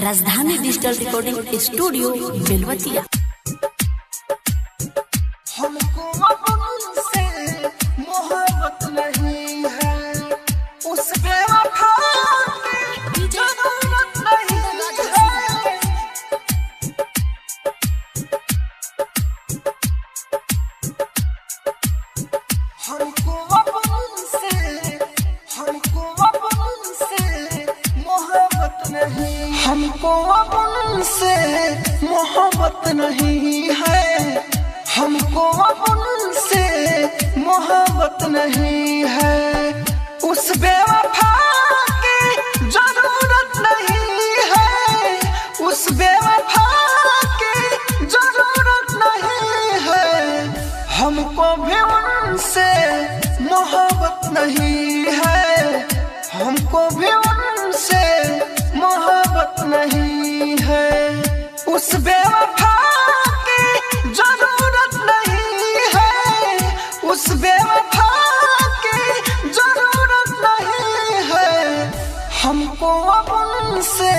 राजधानी digital recording studio Belwatia. हमको से मोहब्बत नहीं है, उस बेवफा की जरूरत नहीं है। हमको मोहब्बत नहीं, हमको अपन से मोहब्बत नहीं है, हमको अपन से मोहब्बत नहीं है। उस बेवफा की जरूरत नहीं है, उस बेवफा की जरूरत नहीं है। हमको भी उनसे मोहब्बत नहीं है, हमको भी उनसे मोहब्बत नहीं है। उस बेवफा की जरूरत नहीं है, उस बेवफा की जरूरत नहीं है। हमको उनसे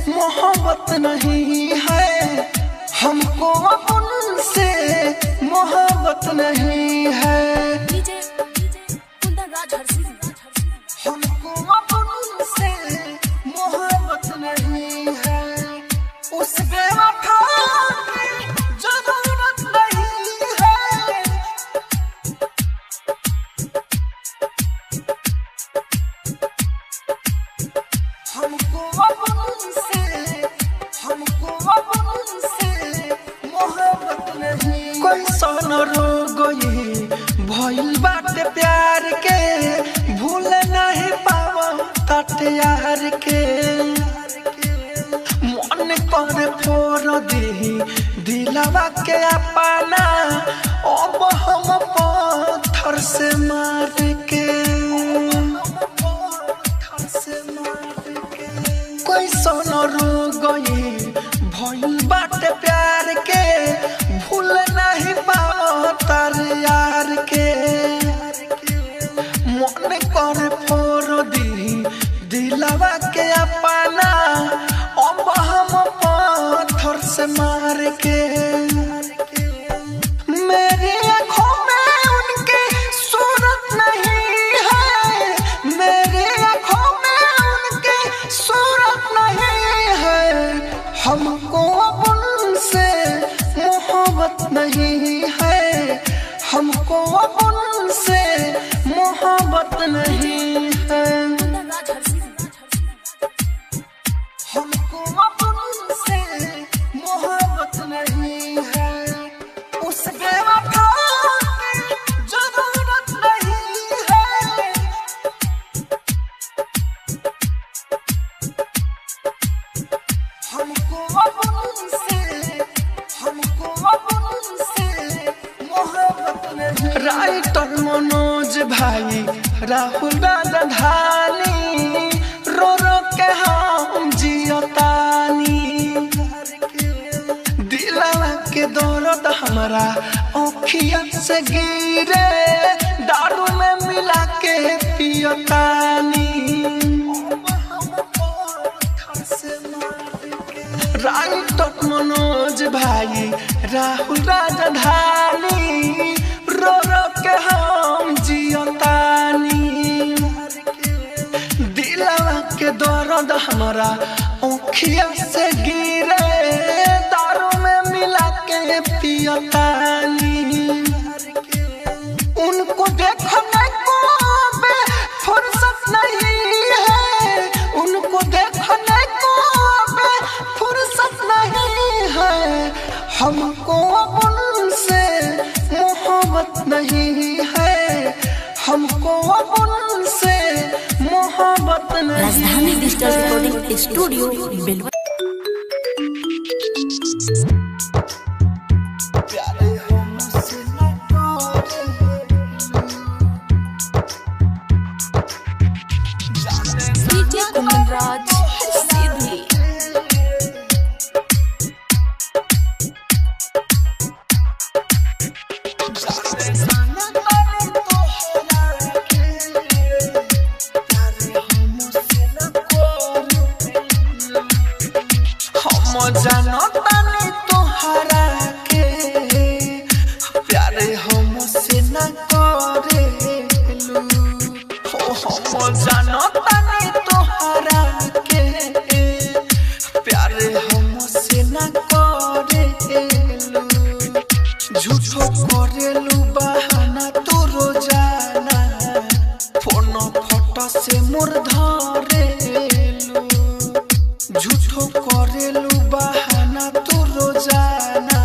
मोहब्बत नहीं है, हमको उनसे मोहब्बत नहीं है। हमको उनसे मोहब्बत नहीं है, उस बेवफा की जरूरत नहीं है। हमको उनसे मोहब्बत नहीं। कोई सन रोग भइल बाटे प्यार के, भूल नहीं पावा ताटे यार के। मन कर फोड़ दी दिलवा के अपना, अब हम पत्थर से मार के। कोई सन रोग भइल बाटे प्यार के, भूल नहीं पावा तारे यार के। मन कर फोड़ दी दिलवा के अपना, अब हम पत्थर से मार के। मेरी आँखों में उनकी सूरत नहीं है, मेरी आँखों में उनकी सूरत नहीं है। हमको उनसे मोहब्बत नहीं है, हमको उनसे मोहब्बत नहीं है। हमको उनसे मोहब्बत नहीं है, उस बेवफा की जरूरत नहीं है। हमको उनसे मोहब्बत नहीं। राइटर मनोज भाई राहुल राजधानी, रो रो के हम जियतानी। दिलवा के दर्द हमारा आँखिया से गिरे, दारू में मिला के पियतानी। राइटर मनोज भाई राहुल राजधानी, रो रो के हम जियतानी। दिलवा के दर्द हमारा आँखिया से गिरे, दारू में मिला के पियतानी। उनको देखने को बे फुर्सत नहीं है, उनको देखने को बे फुर्सत नहीं है। हमको उनसे मोहब्बत नहीं है, हमको उनसे मोहब्बत नहीं। राजधानी डिजिटल रिकॉर्डिंग स्टूडियो बेलवतिया। जानो तानी तोहरा के प्यारे हमसे न करेलू हम जानो तानी तोहरा के प्यारे हमसे न करेलू झूठो करेलू बहाना तू रोजाना फोन फोटो से मोर धरेलू झूठो करेलू बहाना तू रोजाना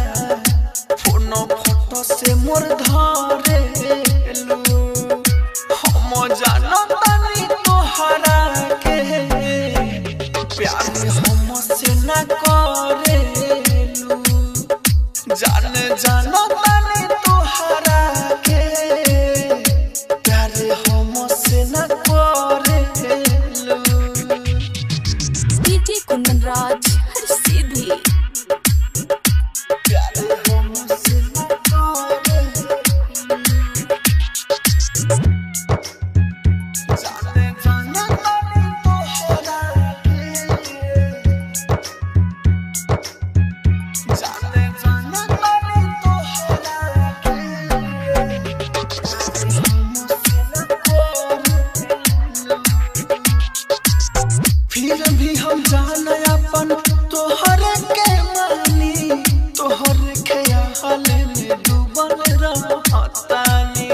फोन फोटो से मोर धरेलू हम जानो तानी तोहरा के प्यार हमसे न करेलू जानो तानी तोहरा के प्यार हमसे न करेलू डीजे कुंदन राज हर सीधी प्यार हमसे न करेलू जानो तानी तोहरा के जानो तानी तोहरा के फिर भी हम जान अपन तोहर के मानी तोहर ख्याल में डूबल रहतानी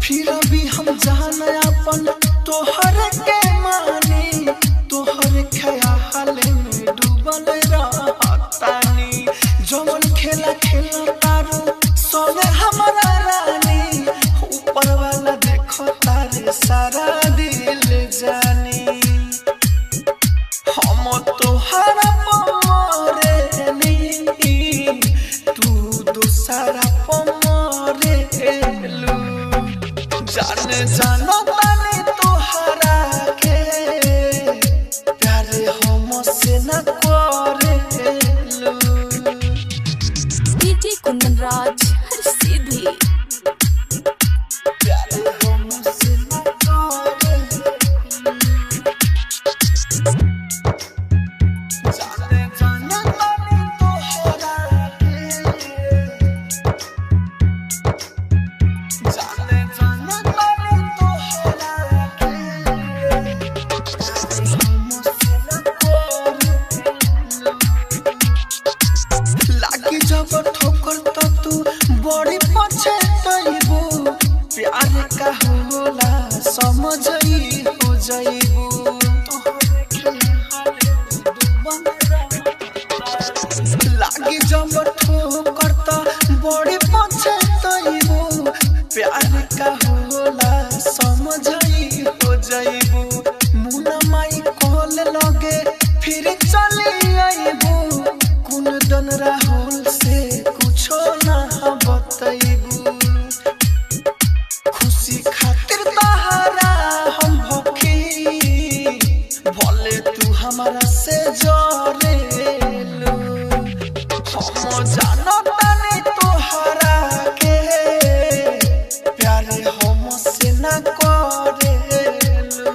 फिर भी हम जान अपन तोहर के मानी तोहर ख्याल में डूबल रहतानी जवन खेला खेला तारू सोने हमारा रानी ऊपर वाला देखो तारे सारा दिल जानी हम तोहरा पमरेनी तू दूसरा पमरेलू जानो तानी तोहरा के प्यार हमसे न करेलू डीजे कुंदन राज हर सीधी प्यार हमसे न करेलू जानो तानी तोहरा के जानो तानी तोहरा के हमसे न करेलू लागी जब ठोकर त तू बड़ी पछताइबू प्यार का होला समझई हो जाइबू लागी जब ठोकर त बड़ी पछताइबू प्यार का होला समझई हो जाइबू मुना माई कॉल लगे फिर चले आइबू कुन दन राहुल से कुछो ना बताइबू खुशी खातिर तहरा हम भखी भले तू हमारा से जरेलू हम जानो तानी तोहरा के प्यार हमसे न करेलू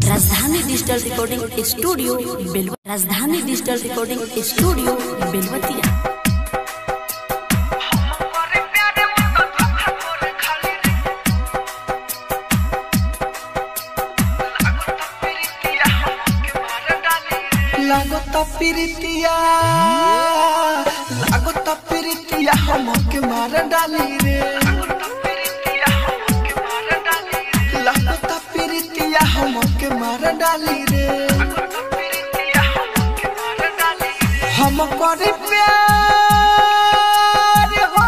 राजधानी डिजिटल रिकॉर्डिंग स्टूडियो राजधानी डिजिटल रिकॉर्डिंग स्टूडियो बेलवतिया लागता प्रीतिया हमके मार डाली रे लागता प्रीतिया हमके मार डाली रे हम करे प्यार हो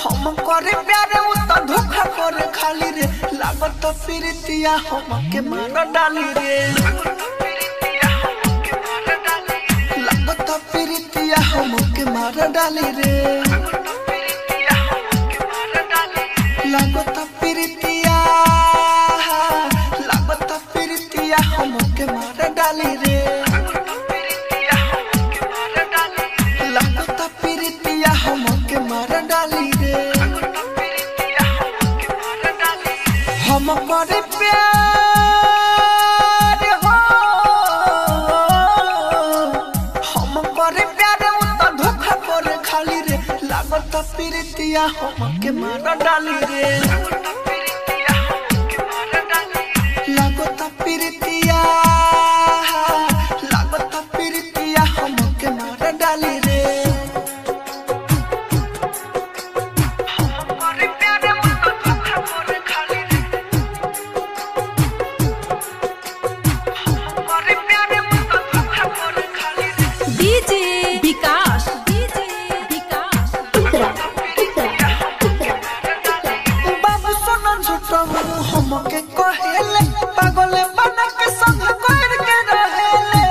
हम करे प्यार उ त धोखा करे खाली रे लागता प्रीतिया हमके मार डाली रे लागता प्रीतिया हमके मार डाली रे लागता प्रीतिया हमके मार डाली रे लागता प्रीतिया हमके मार डाली रे हम करे प्यार हो हम करे प्यार वो तो धोखा करे खाली रे लागत प्रीतिया हम के मार डाली रे लागत प्रीतिया हम के मार डाली रे हमके कहेले पागल बना के संग कर के रहेले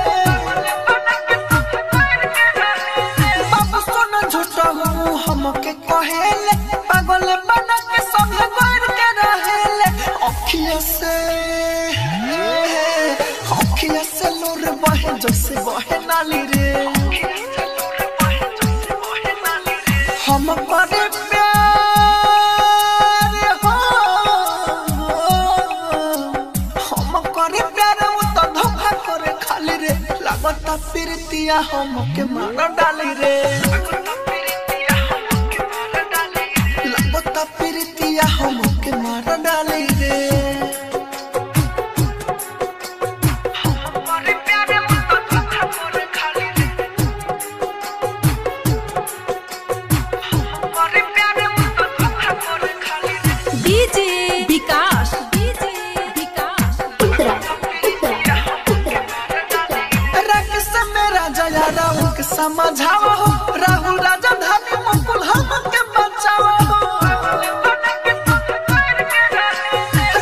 बाबू सोना झूठा हूँ हमके कहेले पागल बना के संग कर के रहेले अखियाँ से लोर बहे जैसे बहे नाली रे हम करे प्रीतिया हम के मार डाली रे लगता प्रीतिया हम के मार डाली रे समझाओ हो राहुल राजा धानी मुकुल हम के बचाओ हो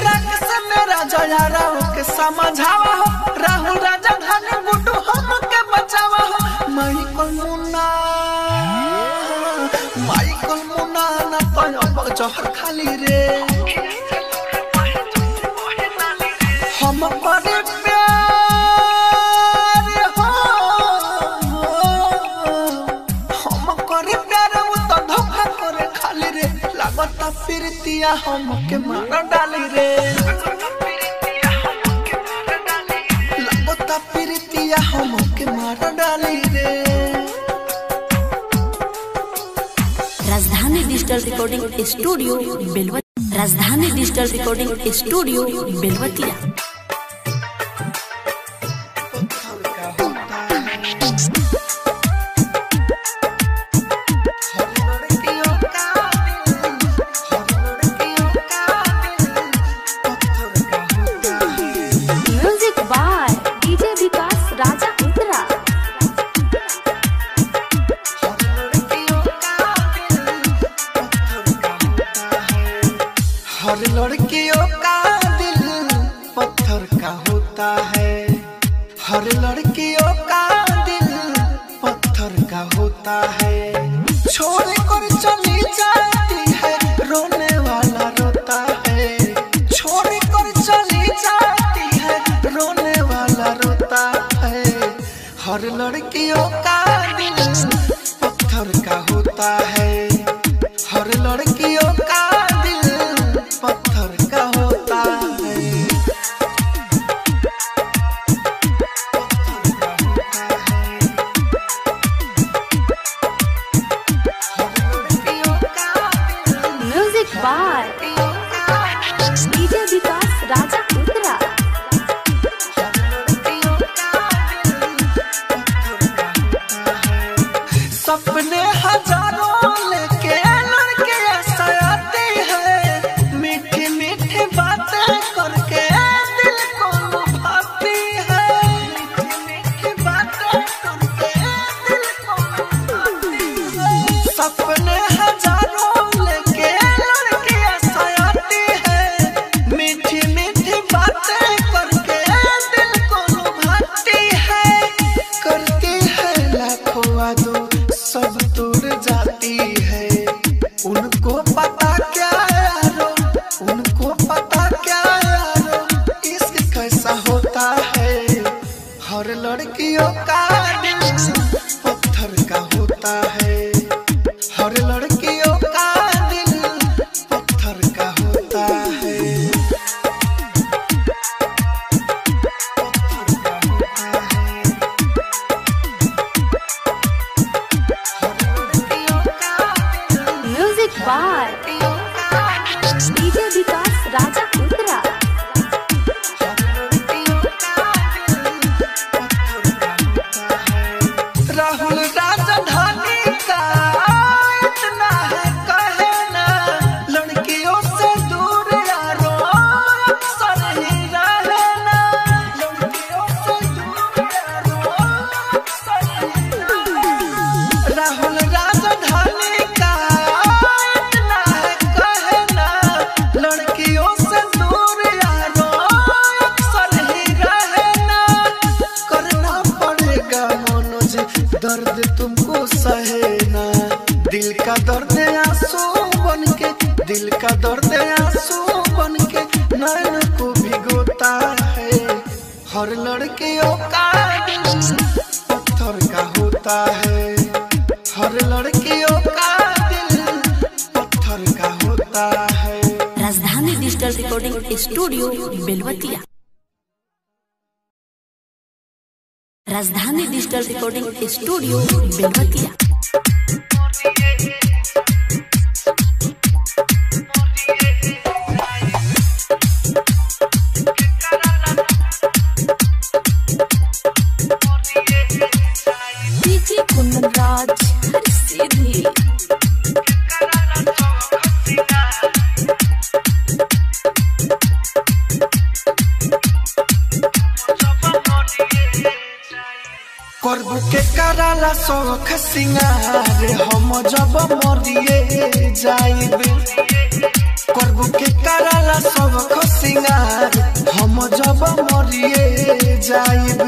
रंग से मेरा जयारा हो के समझाओ हो राहुल राजा धानी गुड्डू हम के बचाओ हो माइकल मुन्ना ना तो अब जहर खाली रे हम करे प्रीतिया हम के मार डाली रे लगता प्रीतिया हम के मार डाली रे राजधानी digital recording studio Belwatiya Rajdhani digital recording studio Belwatia हर लड़कियों का दिल पत्थर का होता है हर लड़कियों का दिल पत्थर का होता है छोड़ कर चली जाती है रोने वाला रोता है छोड़ कर चली जाती है रोने वाला रोता है हर लड़कियों का दिल पत्थर का होता है हर लड़कियों का पत्थर का होता है music by DJ Vikas Raja Uttara सपने हजारों लेके लड़के आती है मीठी मीठी बातें करके दिल को लुभाती है मीठी बातें करके दिल को लुभाती है सपने हजारों लेके लड़के आती है मीठी मीठी बातें करके दिल को लुभाती है करती है लाखों वादों सब दूर जाती है उनको पता क्या यारो उनको पता क्या यारो इश्क कैसा होता है हर लड़कियों का दिल पत्थर का होता है हर लड़कियों का दिल पत्थर का होता है आंसू बन के नैन को भिगोता है। हर लड़कियों का दिल पत्थर का होता है। हर लड़कियों का दिल पत्थर का होता है। राजधानी digital recording studio Belwatiya. Rajdhani digital recording studio Belwatiya. DJ Kundanraj सीधी करबू के कराला शौख सिंगार हम जब मरिए जाइब। करबू के कराला शौख सिंगार हम जब मरिए जाइब।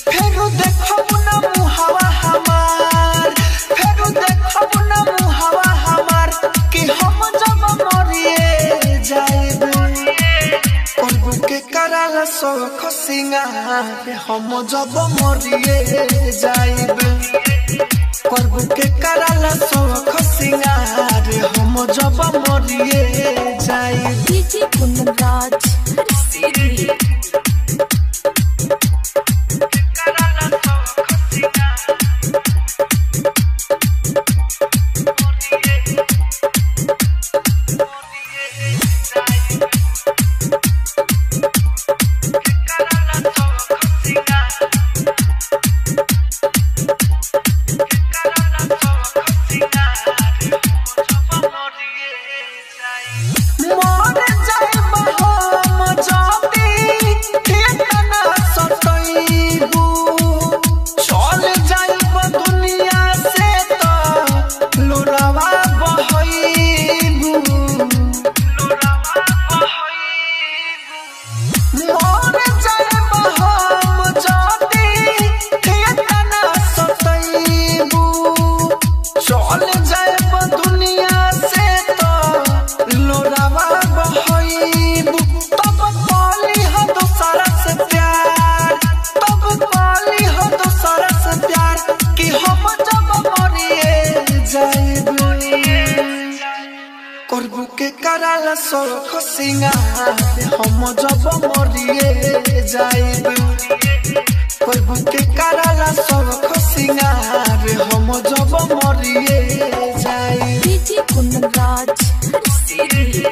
फेरू देखब ना मुहावा हमार, फेरू देखब ना मुहावा हमार कि हम जब मरिए जाइब। करबू के कराला शौख सिंगार हम जब मरिए जाइब। करबू के कराला शौख सिंगार हम जब मरिए जाइब। डीजे कुंदनराज सीधी करबू के कराला शौख सिंगार हम जब मरिए जाइब। करबू के कराला शौख सिंगार हम जब मरिए जाइब। डीजे कुंदनराज सीधी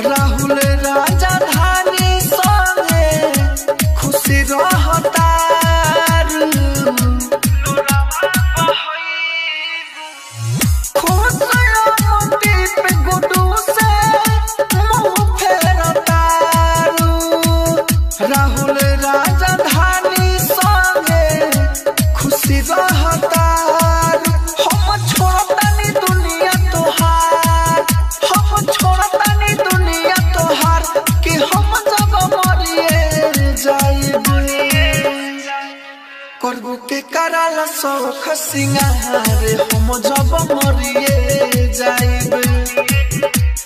राहुल राजधानी संगे खुशी रहतार। खुशी गुडू से मुँह फेरतार। राहुल राजधानी संगे खुशी रहतार। हम छोड़तानी दुनिया तोहार, हम छोड़तानी दुनिया तोहार कि हम जब मरिए जाइब। करबू के कराला शौख सिंगार हम जब मरिए जाइब।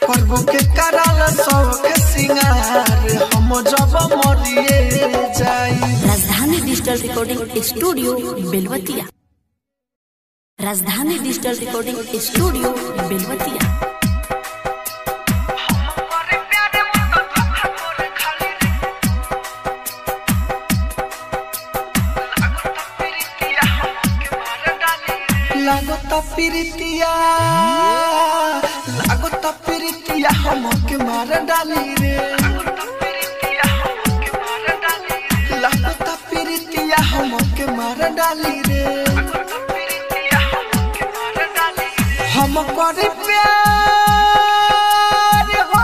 करबू के कराला शौख सिंगार हम जब मरिए जाइब। राजधानी digital recording studio Belwatiya. Rajdhani digital recording studio Belwatia. लागता प्रीतिया, लागता प्रीतिया हमके मार डाली रे। लागता प्रीतिया हमके मार डाली रे। हम हम करे प्यार हो,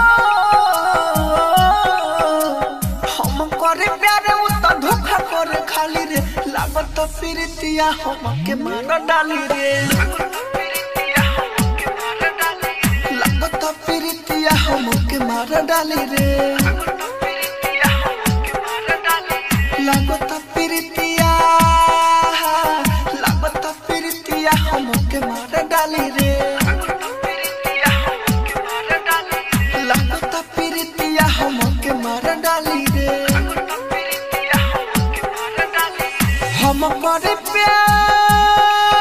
हम करे प्यार वो तो धोखा करे खाली रे, लागत प्रीतिया हम के मार डाली रे, लागत प्रीतिया हम के मार डाली रे, लागत प्रीतिया हम के मार डाली रे, लागत प्रीतिया हम के मार डाली रे। हम करे प्यार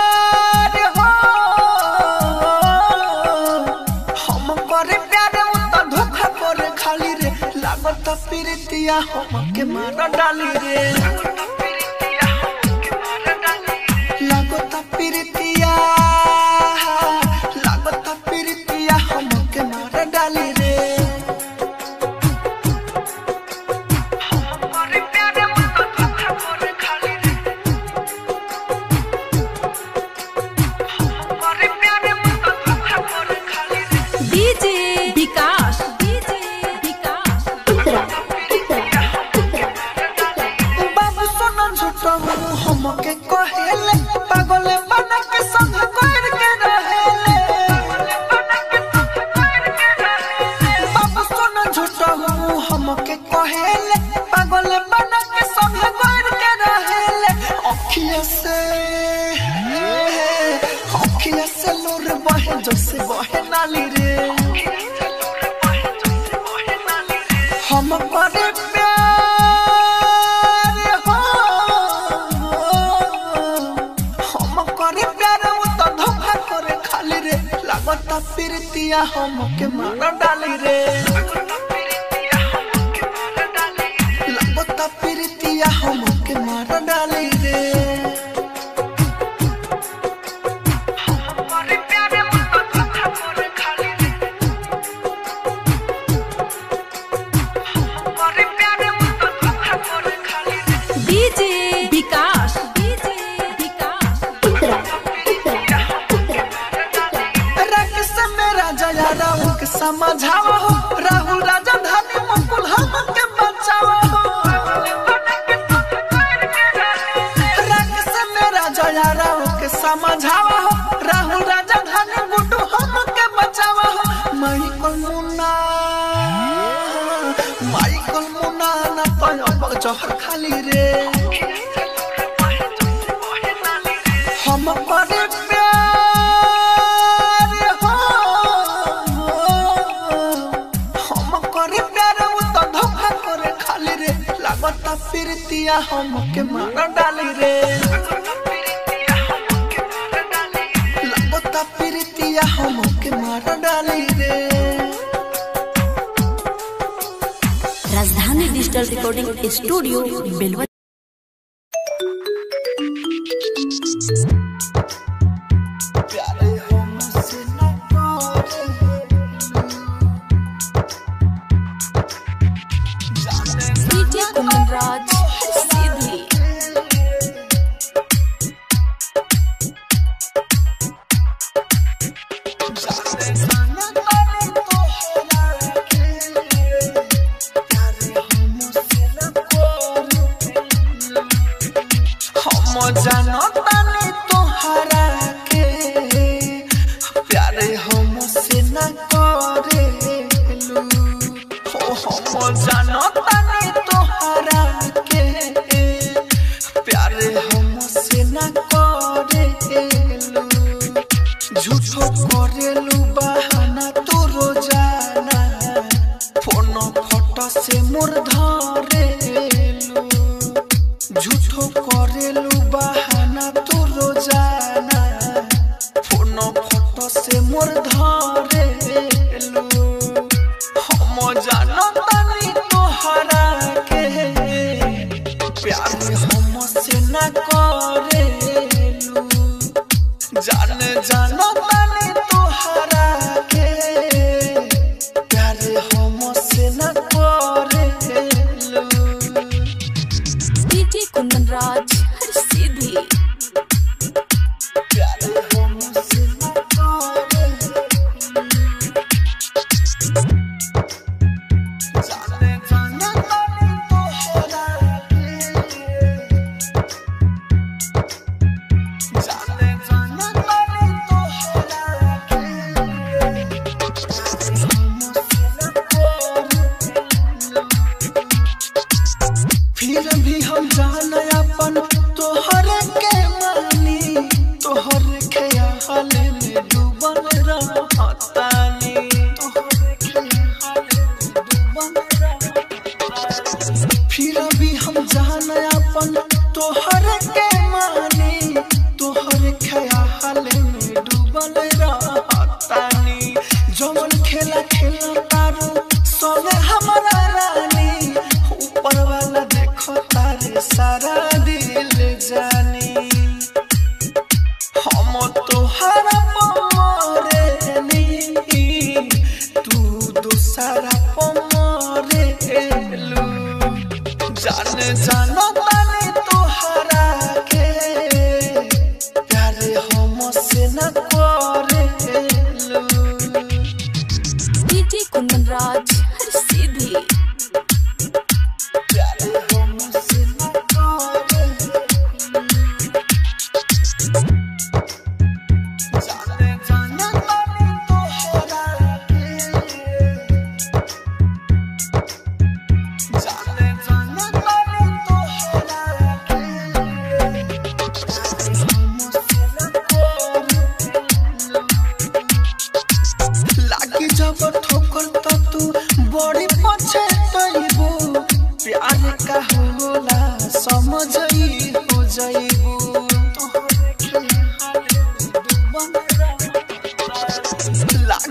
हो, हम करे प्यार वो तो धोखा करे खाली रे, लागत प्रीतिया हम के मार डाली रे, लागत प्रीतिया हम के मार डाली रे। डीजे विकास बाबू सोना झूठा हम के कहेले, पागल बना के संग कर के रहेले, बाबू सोना झूठा हम के कहेले, पागल बना के संग कर के रहेले। अखिया से लोर बहे जैसे बहे नाली रे, हम करे प्यार हो, हम करे प्यार वो तो धोखा करे खाली रे, लागत प्रीतिया हम के मार डाली रे, लागत प्रीतिया हम के मार डाली रे। डीजे विकास रक्स में राजा राहुल के समझावा हो, राहुल राजा धानी मुकुल हम के बचावा हो, रक्स में राजा राहुल के समझावा हो, राहुल राजा धानी गुड्डू हम के बचावा हो। माइकल मुन्ना ना तो जहर खाली रे, हम करे प्यार हो, हम करे प्यार वो तो धोखा करे खाली रे, लागत प्रीतिया हम के मार डाली रे, लागत प्रीतिया हम के मार डाली रे। राजधानी डिजिटल रिकॉर्डिंग स्टूडियो बेलवा। प्यारे हमसे न करे, डीजे कुमनराज सीधी जानतानी तोहरा के, प्यारे हमसे न करेलू, हम जानतानी तोहरा के, प्यारे हमसे न करेलू, झूठो करेलू बहाना तो रोजाना, फोन फोटो से मोर धरेलू, झूठो करेलू बहाना तो रोजाना, फोन फोटो से मोर धरेलू, हम जानतानी तोहरा के, प्यार हमसे न करेलू, जानतानी तोहरा के, प्यार हमसे न करेलू। डीजे कुमनराज सीधी प्यारे हमसे न करेलू।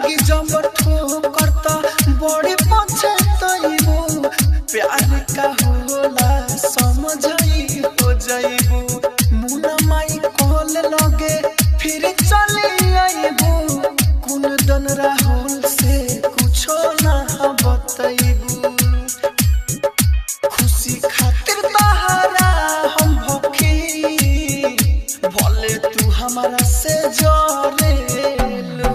लागी जब ठोकर त बड़ी पछताइबो प्यार का होला समझई हो जाइबो मुना माई कॉल लगे फिर चले आइबो कुन दन राहुल से कुछो ना बताइबो खुशी खातिर तहरा हम भूखी भले तू हमारा से जरेलू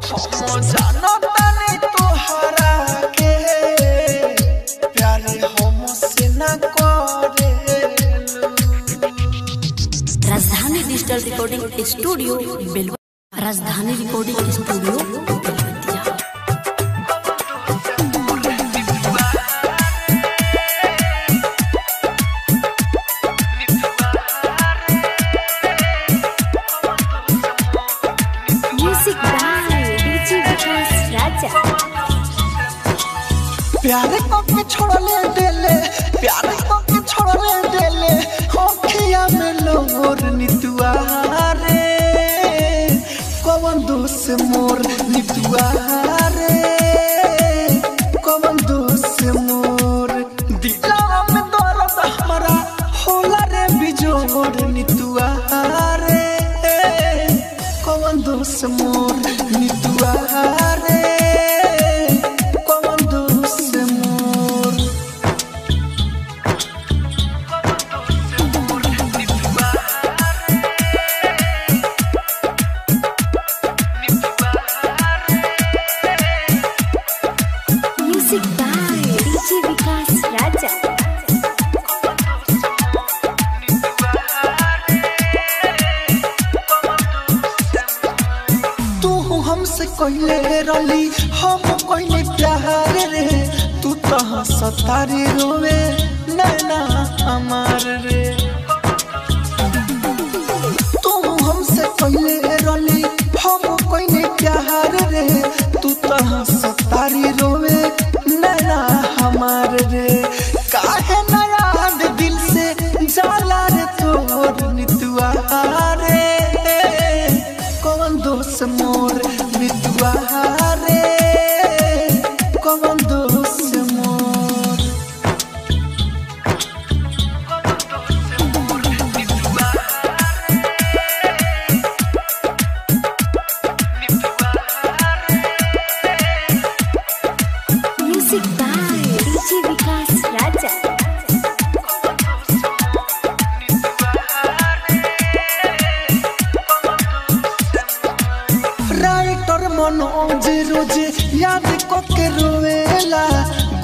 हम जानो तने तोहरा के प्यार हम से ना करेलू। राजधानी digital recording studio Belwa. Rajdhani recording studio Belwatiya. Music by DJ Vikas Raja. प्यार को छोड़ले देले प्यार को छोड़ले देले होखिया में लोर नितुआ रे कौन दोस्त मोर नितुआ रे कौन दोस्त मोर दिला में दर्द हमारा होला रे बिजोर नितुआ रे कौन दोस्त मोर नितुआ रे म्यूजिक बाय डीजे विकास राजा। तू हमसे कहले रली हम कहले प्यार रे तू तो सतारी रोवे नैना हमार रे तू हमसे कहले रली हम कहले प्यार रे तू तो सतारी रोवे नैना हमार रे काहे ना याद दिल से जाला रे तोर नितुआ रे कौन दोस्त मोर नितुआ रे कौन दोस्त मोर music by DJ Vikas Raja. Writer Manoj Roje याद के रोवेला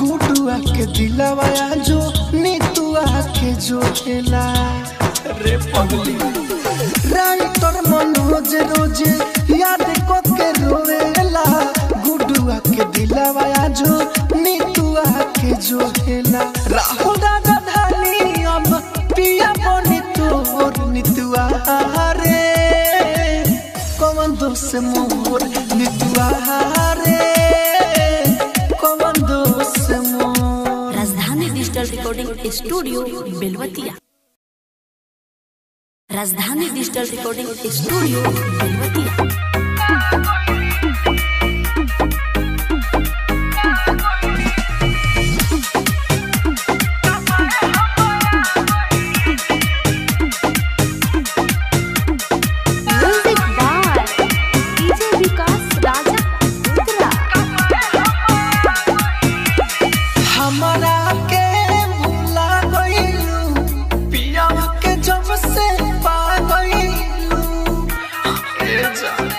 गुडुआ के दिलवा जो नीतुआ के जो हेला रे पगली राइटर मनोज रोजे याद के रोवेला गुडुआ के दिलवा जो नीतुआ के जो हेला राहुल राजधानी अब पिया बनी तोर नीतुआ रे कौन दोस्त मोर नितुआ रे कौन दोस्त मोर। राजधानी digital recording studio Belwatiya. Rajdhani digital recording studio Belwatiya. Music by DJ Vikas Raja उत्तरा। हमारा के भूला गइलू पिया के जब से पा गइलू ए जान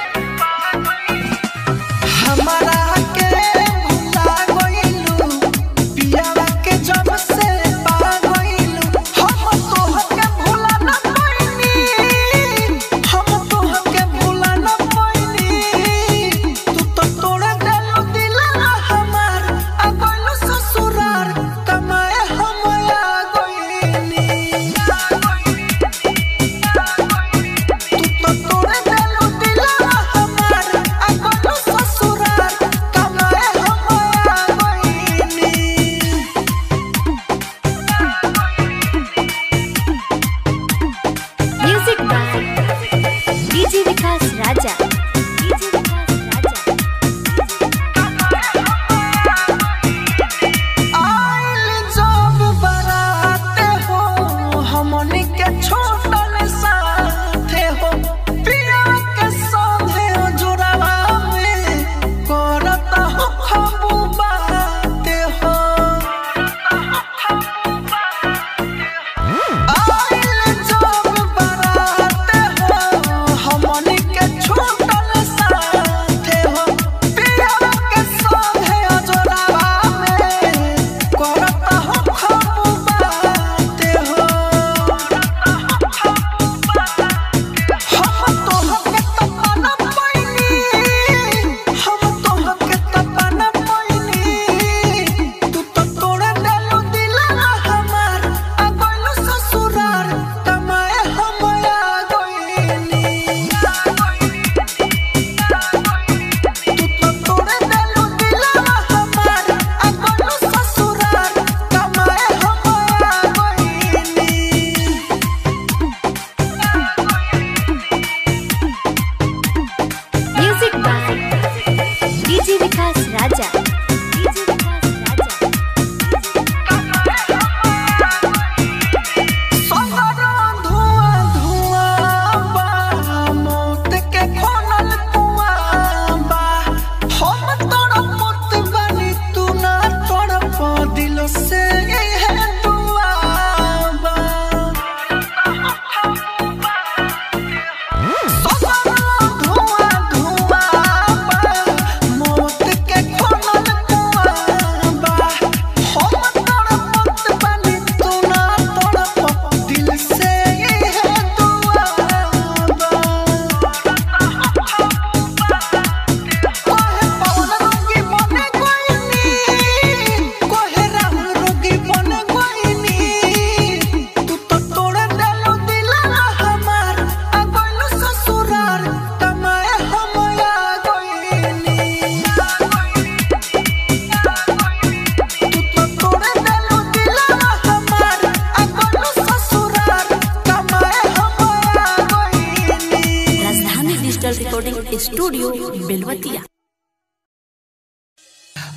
स्टूडियो बेलवतिया।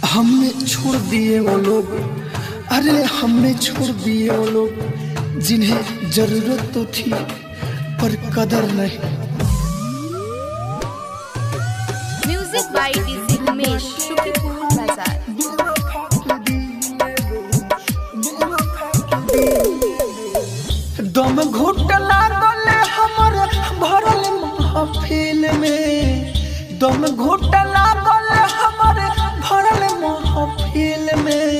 हमने छोड़ दिए वो लोग, अरे हमने छोड़ दिए वो लोग जिन्हें जरूरत तो थी पर कदर नहीं। Music by DJ Umesh, Shukipur Bazar. दम घुट लागल हमर भरल महफिल में, दम घुट लागल हमर भरल महफिल में।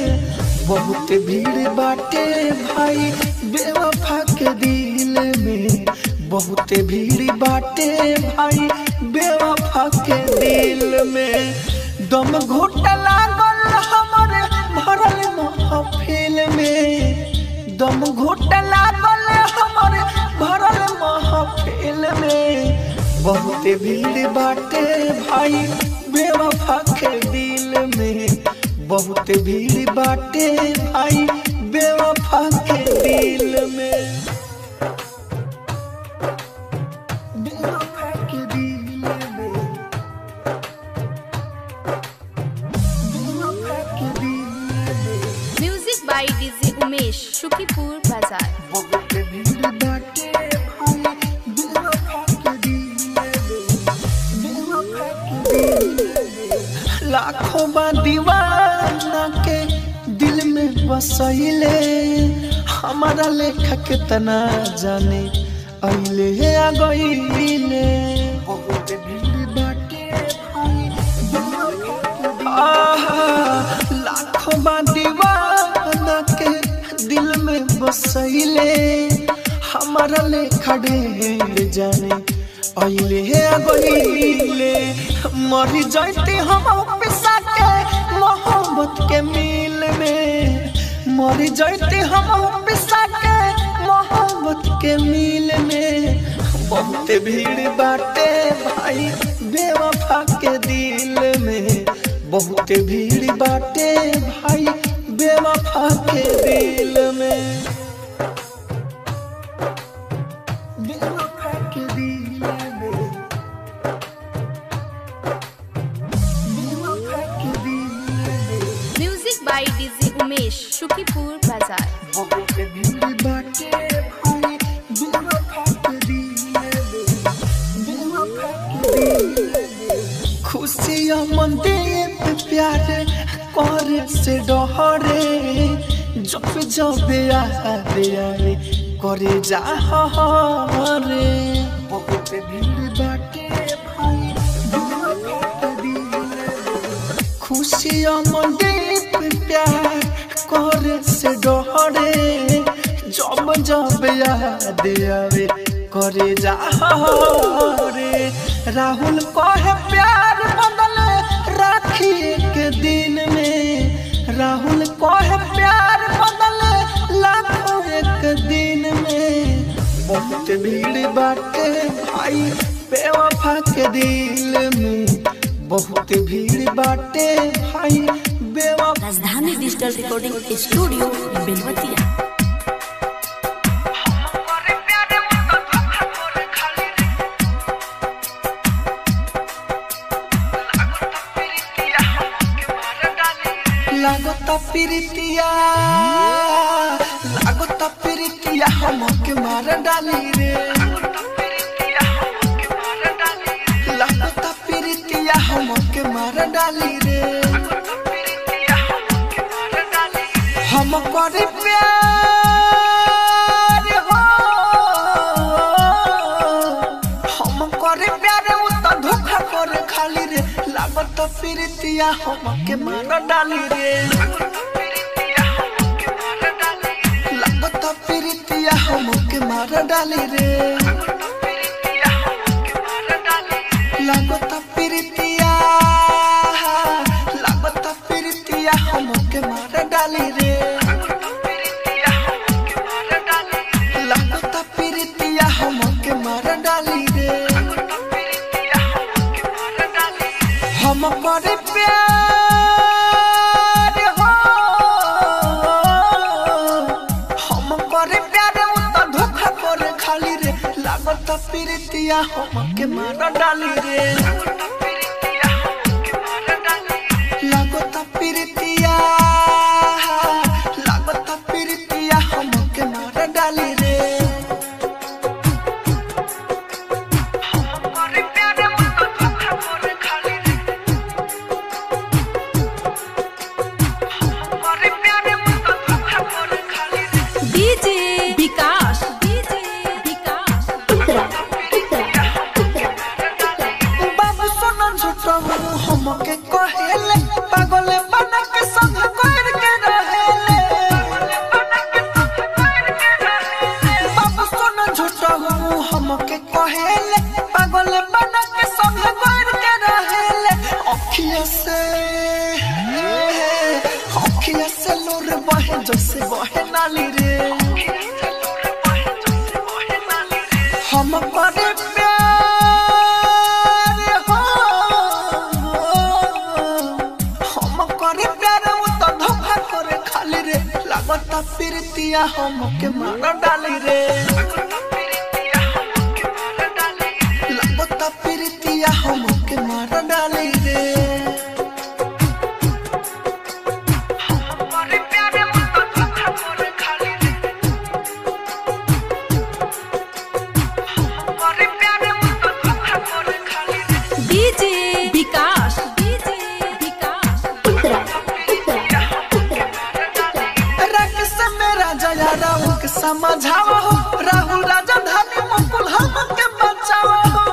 बहुत भीड़ बाटे भाई बेवफा के दिल में, बहुत भीड़ बाटे भाई बेवफा के दिल में। दम घुट लागल हमर भरल महफिल में, दम घुट लागल हमर भरल महफिल में। बहुत भीड़ बाटे भाई बेवफा के दिल में, बहुत भीड़ बाटे भाई बेवफा के दिल में, बेवफा के दिल में, बेवफा के दिल में। Music by DJ Umesh, Shukipur Bazar. बहुत भीड़ बाटे भाई बेवफा के दिल में, बेवफा के दिल में। लाखों बा दीवाना के दिल में बसैले, हमारा लेखा कितना जाने अइले आ गइले। बहुत भीड़ बाटे भाई लाखों बा दीवाना के दिल में बसैले, हमारा लेखा ढेर जाने अइले आ गइले। मरी जाते हम पिसा के मोहब्बत के मिल में, मरी जाते हम पिसा के मोहब्बत के मिल में। बहुत भीड़ बाटे भाई बेवफा के दिल में, बहुत भीड़ बाटे भाई बेवफा के दिल में, बेवफा के दिल में, बेवफा के दिल में। Music by DJ Umesh, Shukipur Bazar. बहुत भीड़ बाटे भाई बेवफा के दिल में, बेवफा के दिल में। खुशियाँ मंदिर पे प्यार करे से डहरे, जब जब याद आए करे जा रे। बहुत भीड़ बाटे भाई बेवफा के दिल में। खुशियाँ मंदिर पे प्यार करे से डहरे, जब जब याद आवे करे जा रे। राहुल कहे प्यार बदले राखी के दिन में, राहुल कहे प्यार बदले लाखों एक दिन में। बहुत भीड़ बाटे भाई बेवफा के दिल में, बहुत भीड़ बाटे भाई बेवफा। राजधानी डिजिटल रिकॉर्डिंग स्टूडियो बेलवतिया। लागता प्रीतिया, लागता प्रीतिया हमके मार डाली रे, लागता प्रीतिया हमके मार डाली रे। हम करे प्यार हो, हम करे प्यार उ तो धोखा करे खाली रे। लागता प्रीतिया हमके मार डाली रे, लागता प्रीतिया हमके मार डाली रे, लागता प्रीतिया, लागता प्रीतिया हमके मार डाली रे, लागता प्रीतिया हमके मार डाली रे। हम करे प्यार हो, हम करे प्यार उ तो धोखा करे खाली रे। लागता प्रीतिया हमके मार डाली रे, हमके कहेले पागल बना के संग कर के रहेले बाबू सोना झूठा हमके कहेले पागल बना के संग कर के रहेले अखिया से लोर बहे जैसे बहे नाली रे हम करे प्यार हो हम करे प्यार वो तो धोखा करे खाली रे लागता प्रीतिया हमके मार डाली रे लागता प्रीतिया हमके मार डाली रे समझावा हो राहुल राजा धानी मुकुल हमके बचावा हो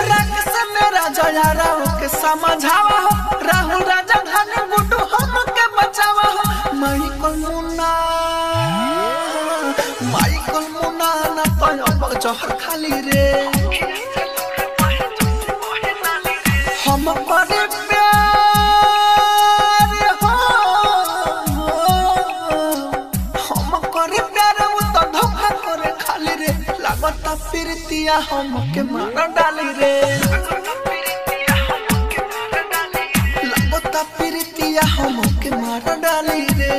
रंग से मेरा जया राव के समझावा हो राहुल राजा धानी गुड्डू हमके बचावा हो माइकल मुन्ना ना तो अब जहर खाली रे हम करे प्रीतिया हमके मार डाली रे लागता प्रीतिया हमके मार डाली रे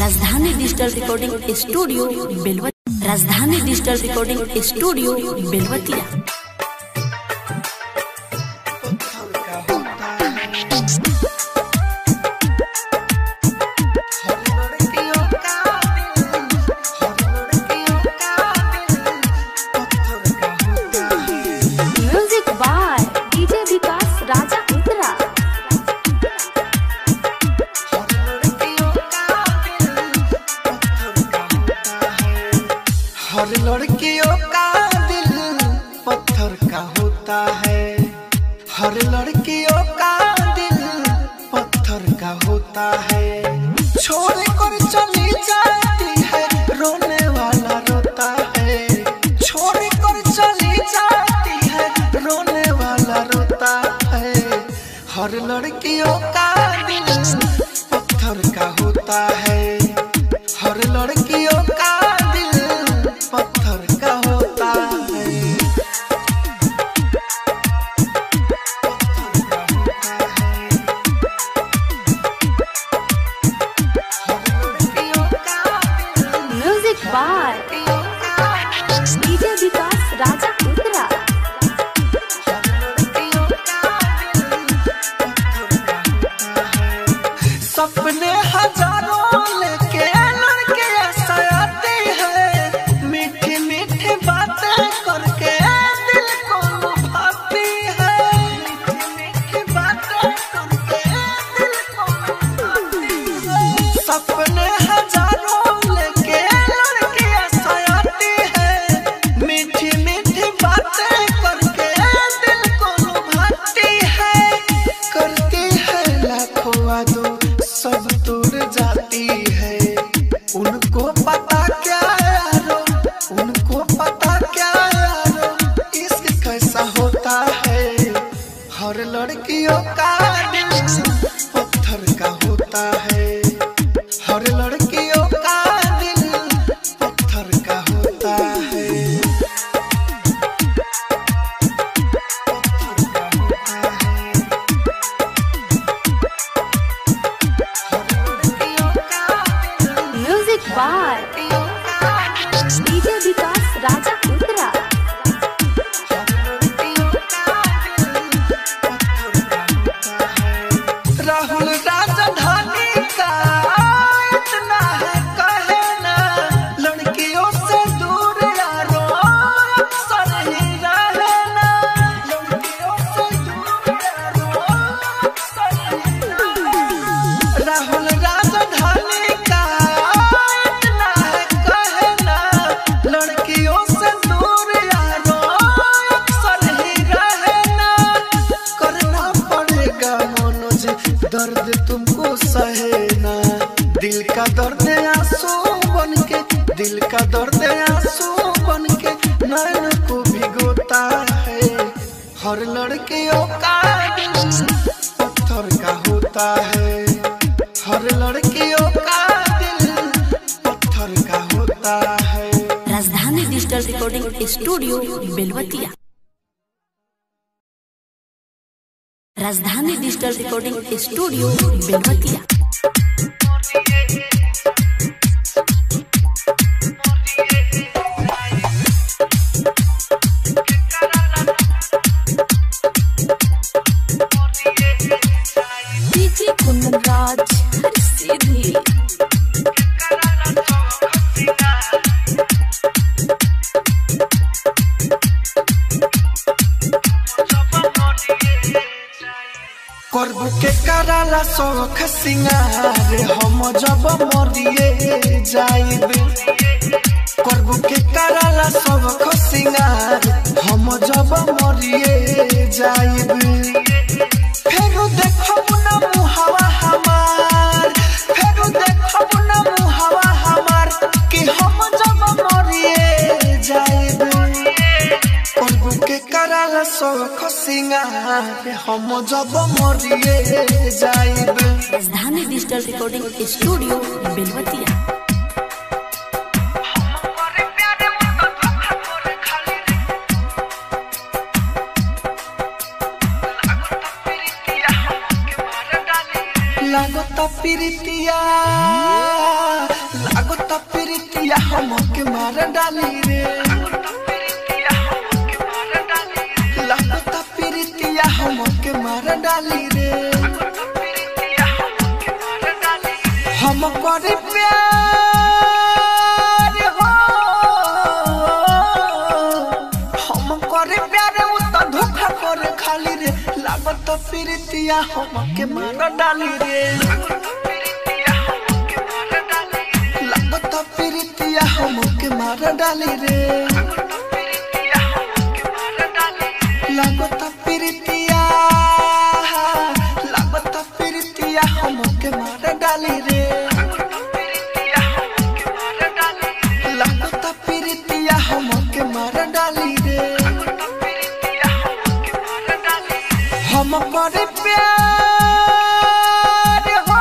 राजधानी digital recording studio Belwatiya Rajdhani digital recording studio Belwatia हर लड़कियों का दिल पत्थर का होता है हर लड़कियों का दिल पत्थर का होता है छोड़ कर चली जाती है रोने वाला रोता है छोड़ कर चली जाती है रोने वाला रोता है हर लड़कियों का दिल पत्थर का होता है हर लड़कियों का पत्थर का होता है म्यूजिक हर लड़कियों का दिल पत्थर का होता है। हर लड़कियों का दिल पत्थर का होता है। राजधानी digital recording studio Belwatiya. Rajdhani digital recording studio Belwatiya. DJ Kundanraj हर सीधी। करबू के कराला शौख सिंगार हम जब मरिए जाइबे। करबू के कराला शौख सिंगार हम जब मरिए जाइबे। फेरू देखब ना मुहावा हमार, फेरू देखब ना मुहावा हमार कि हम जब मरिए जाइबे। करबू के कराला शौख सिंगार हम जब मरिए जाइबे। राजधानी डिजिटल रिकॉर्डिंग स्टूडियो बेलवतिया। लागता प्रीतिया, लागता प्रीतिया हमके मार डाली रे। लागता प्रीतिया हमके मार डाली रे। हम करे प्यार हो, हम करे प्यार उ त धोखा करे खाली रे। लागता प्रीतिया हमके मार डाली रे। लागता प्रीतिया हमके मार डाली रे। लागता प्रीतिया, लागता प्रीतिया हमके मार डाली रे। लागता प्रीतिया हमके मार डाली रे। हम करे प्यार हो,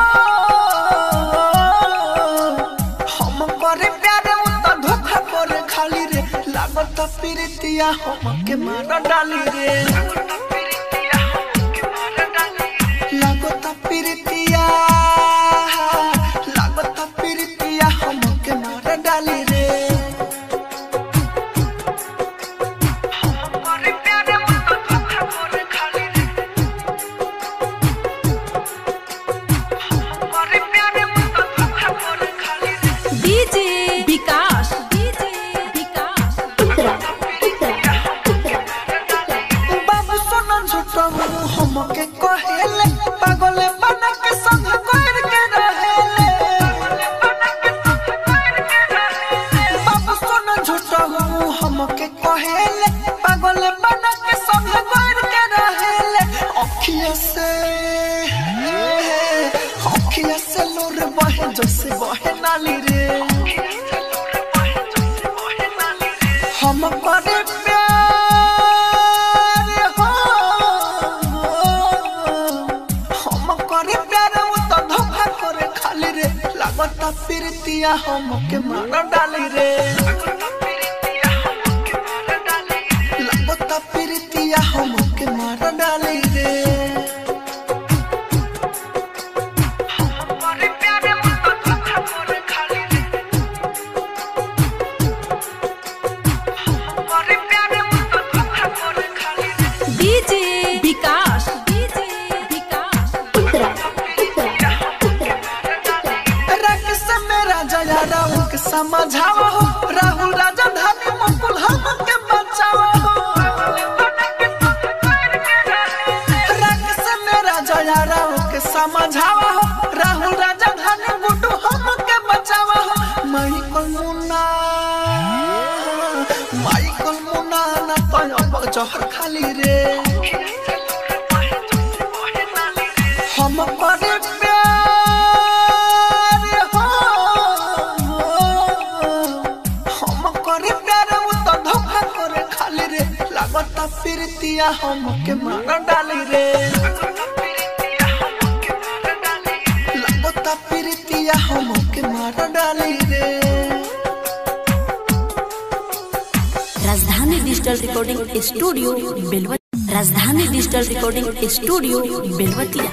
हम करे प्यार उ त धोखा करे खाली रे। लागता प्रीतिया हमके मार डाली रे। लागता प्रीतिया, लागता प्रीतिया हमके मार डाली रे। डीजे विकास, डीजे विकास। बाबू सोना झूठा हमके कहेले पागल बना के संग कर के रहेले। बाबू सोना झूठा हमके कहेले पागल बना के संग कर के रहेले। अखिया से लोर बहे जैसे बहे नाली रे। हम करे प्यार हो, हम करे प्यार उ त धोखा करे खाली रे। लागता प्रीतिया हमके मार डाली रे। लागता प्रीतिया हमके मार डाली रे। डीजे विकास, डीजे विकास। रक्स मेरा जया राहुल के समझावा हो। राहुल राजा धानी मुकुल हमके बचावा हो। रक्स मेरा जया राहुल के समझावा हो। राहुल राजा धानी गुड्डू हमके बचावा हो। माइकल मुन्ना, माइकल मुन्ना ना तो अब जहर खाली रे। हम करे प्यार हो, हम करे प्यार उ त धोखा करे खाली रे। लागता फिर प्रीतिया हमके मार डाली रे, लगता प्रीतिया हमके मार डाली रे। राजधानी digital recording studio Belwatiya. Rajdhani digital recording studio Belwatiya.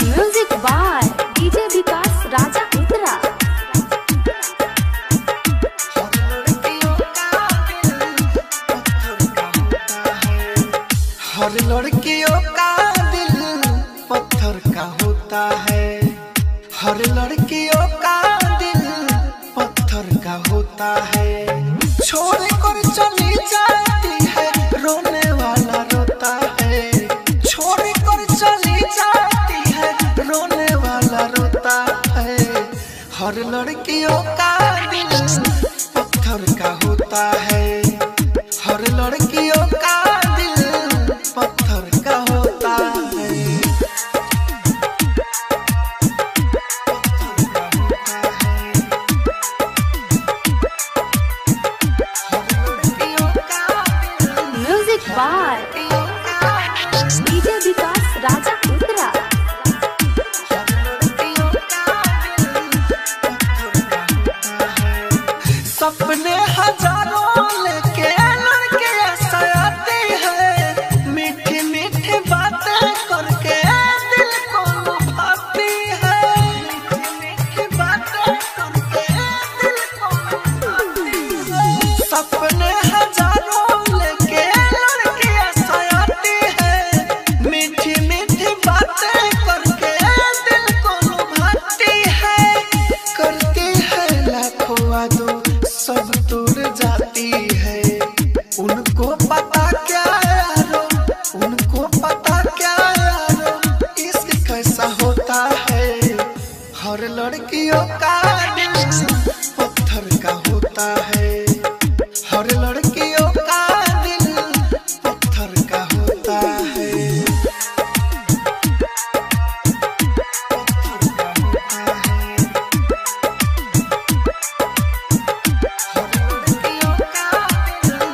Music by DJ Vikas Raja उत्तरा। हर लड़कियों का दिल पत्थर का होता है, हर लड़कियों का दिल पत्थर का होता है। छोड़ कर चली जाती है रोने वाला रोता है, छोड़ कर चली जाती है रोने वाला रोता है। हर लड़कियों का दिल पत्थर का होता है, हर लड़कियों का दिल पत्थर का होता है, music by DJ Vikas Raja Uttara. सपने हजारों लेके लड़के आते हैं, मीठी मीठी बातें करके दिल को लुभाती है, मीठी मीठी बातें करके दिल को लुभाती है। सपने हजारों लेके लड़के आते हैं, मीठी मीठी बातें करके दिल को लुभाती है, करती है लाखों वादों सब दूर जाती है। उनको पता क्या यारो, उनको पता क्या यारो, इश्क कैसा होता है। हर लड़कियों का दिल पत्थर का होता है, हर लड़कियों का दिल पत्थर का होता है, पत्थर का होता है।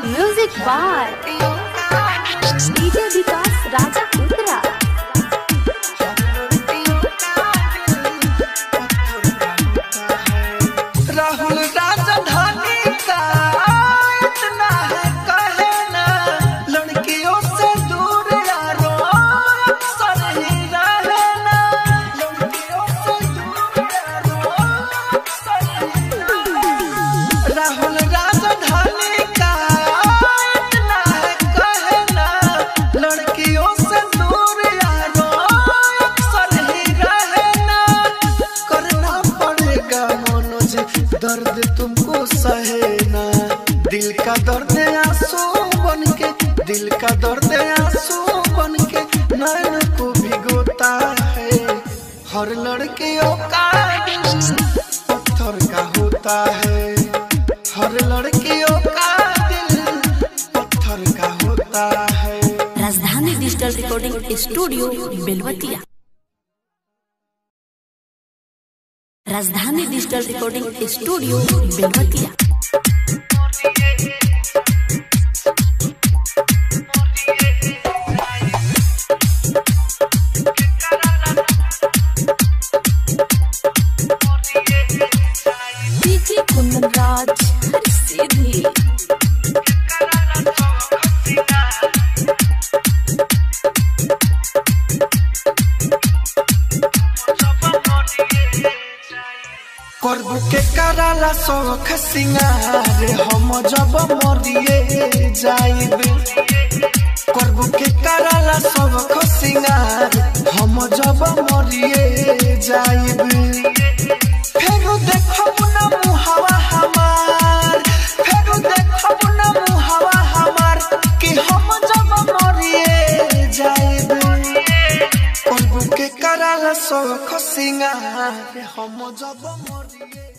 Music by DJ Vikas Raja Uttara. Rahul राजधानी का इतना है कहना, लड़कियों से दूर यारो अक्सर ही रहना, लड़कियों से दूर यारो अक्सर ही रहना। राहुल राजधानी का इतना है कहना, लड़कियों से दूर यारो अक्सर ही रहना। करना पड़ेगा मनोज दर्द तुमको सहना, दिल का दर्द आंसू बनके, दिल का दर्द आंसू बनके नैन को भिगोता है। हर लड़कियों का दिल पत्थर का होता है, हर लड़कियों का दिल पत्थर का होता है। राजधानी digital recording studio Belwatiya. Rajdhani digital recording studio Belwatiya. DJ Kundan Raj हर सीधी। करबू के कराला शौख सिंगार हम जब मरिए जाइब, करबू के कराला शौख सिंगार हम जब मरिए जाइब। फेरू देखब ना मुहावा हमार, फेरू देखब ना मुहावा हमार कि हम जब मरिए जाइब। करबू के कराला शौख सिंगार हम जब मरिए